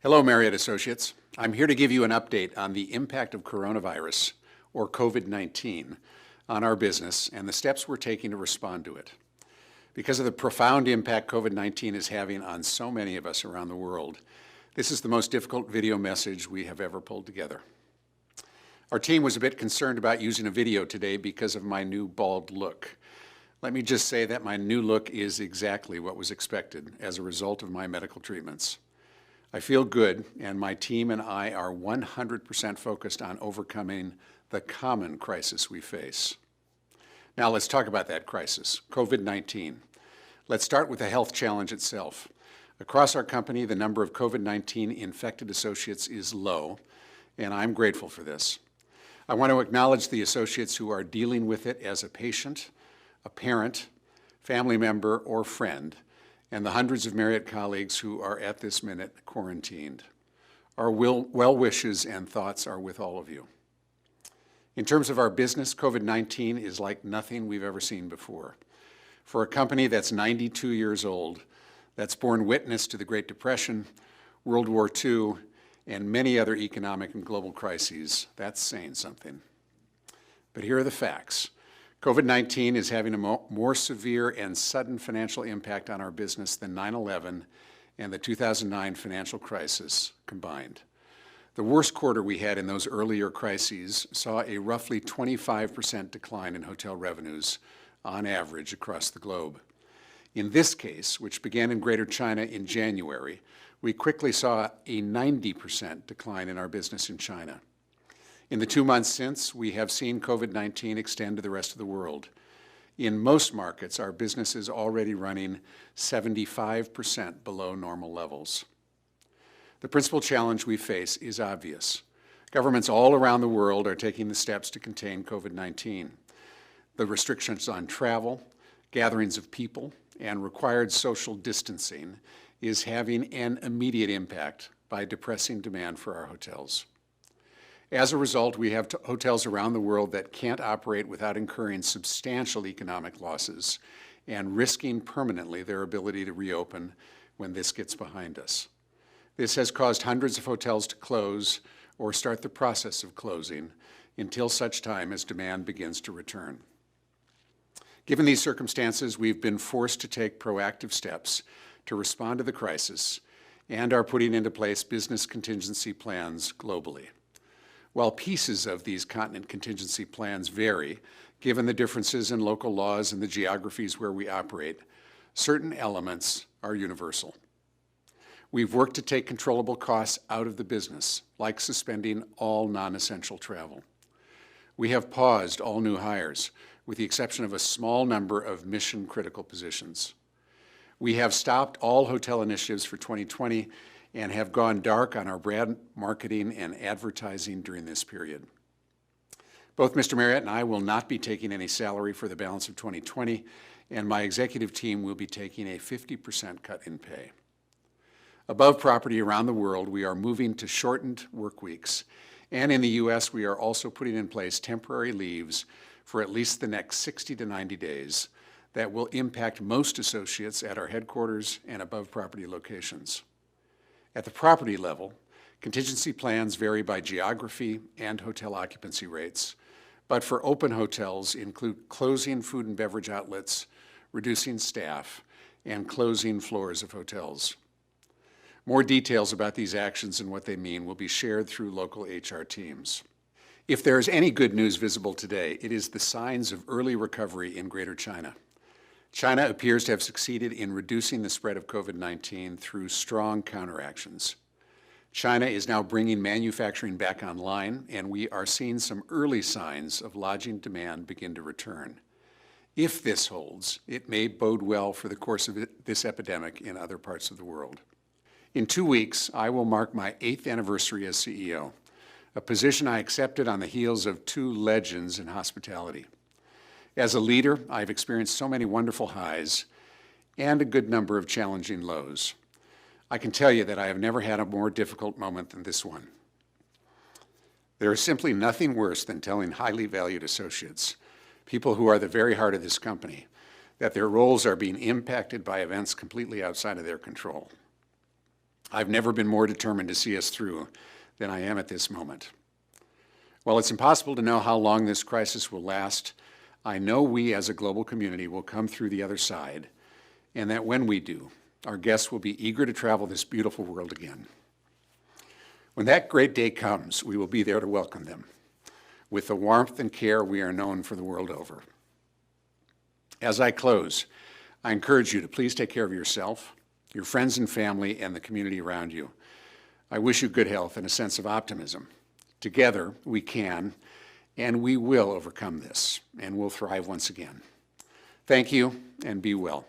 Hello, Marriott Associates. I'm here to give you an update on the impact of coronavirus, or COVID-19, on our business and the steps we're taking to respond to it. Because of the profound impact COVID-19 is having on so many of us around the world, this is the most difficult video message we have ever pulled together. Our team was a bit concerned about using a video today because of my new bald look. Let me just say that my new look is exactly what was expected as a result of my medical treatments. I feel good, and my team and I are 100% focused on overcoming the common crisis we face. Now let's talk about that crisis, COVID-19. Let's start with the health challenge itself. Across our company, the number of COVID-19 infected associates is low, and I'm grateful for this. I want to acknowledge the associates who are dealing with it as a patient, a parent, family member, or friend, and the hundreds of Marriott colleagues who are at this minute quarantined. Our well wishes and thoughts are with all of you. In terms of our business, COVID-19 is like nothing we've ever seen before. For a company that's 92 years old, that's borne witness to the Great Depression, World War II, and many other economic and global crises, that's saying something. But here are the facts. COVID-19 is having a more severe and sudden financial impact on our business than 9/11 and the 2009 financial crisis combined. The worst quarter we had in those earlier crises saw a roughly 25% decline in hotel revenues on average across the globe. In this case, which began in Greater China in January, we quickly saw a 90% decline in our business in China. In the 2 months since, we have seen COVID-19 extend to the rest of the world. In most markets, our business is already running 75% below normal levels. The principal challenge we face is obvious. Governments all around the world are taking the steps to contain COVID-19. The restrictions on travel, gatherings of people, and required social distancing is having an immediate impact by depressing demand for our hotels. As a result, we have hotels around the world that can't operate without incurring substantial economic losses and risking permanently their ability to reopen when this gets behind us. This has caused hundreds of hotels to close or start the process of closing until such time as demand begins to return. Given these circumstances, we've been forced to take proactive steps to respond to the crisis and are putting into place business contingency plans globally. While pieces of these continent contingency plans vary, given the differences in local laws and the geographies where we operate, certain elements are universal. We've worked to take controllable costs out of the business, like suspending all non-essential travel. We have paused all new hires, with the exception of a small number of mission-critical positions. We have stopped all hotel initiatives for 2020 and have gone dark on our brand marketing and advertising during this period. Both Mr. Marriott and I will not be taking any salary for the balance of 2020, and my executive team will be taking a 50% cut in pay. Above property around the world, we are moving to shortened work weeks, and in the U.S., we are also putting in place temporary leaves for at least the next 60 to 90 days that will impact most associates at our headquarters and above property locations. At the property level, contingency plans vary by geography and hotel occupancy rates, but for open hotels include closing food and beverage outlets, reducing staff, and closing floors of hotels. More details about these actions and what they mean will be shared through local HR teams. If there is any good news visible today, it is the signs of early recovery in Greater China. China appears to have succeeded in reducing the spread of COVID-19 through strong counteractions. China is now bringing manufacturing back online, and we are seeing some early signs of lodging demand begin to return. If this holds, it may bode well for the course of this epidemic in other parts of the world. In 2 weeks, I will mark my 8th anniversary as CEO, a position I accepted on the heels of 2 legends in hospitality. As a leader, I've experienced so many wonderful highs and a good number of challenging lows. I can tell you that I have never had a more difficult moment than this one. There is simply nothing worse than telling highly valued associates, people who are the very heart of this company, that their roles are being impacted by events completely outside of their control. I've never been more determined to see us through than I am at this moment. While it's impossible to know how long this crisis will last, I know we as a global community will come through the other side, and that when we do, our guests will be eager to travel this beautiful world again. When that great day comes, we will be there to welcome them with the warmth and care we are known for the world over. As I close, I encourage you to please take care of yourself, your friends and family, and the community around you. I wish you good health and a sense of optimism. Together, we can and we will overcome this, and we'll thrive once again. Thank you, and be well.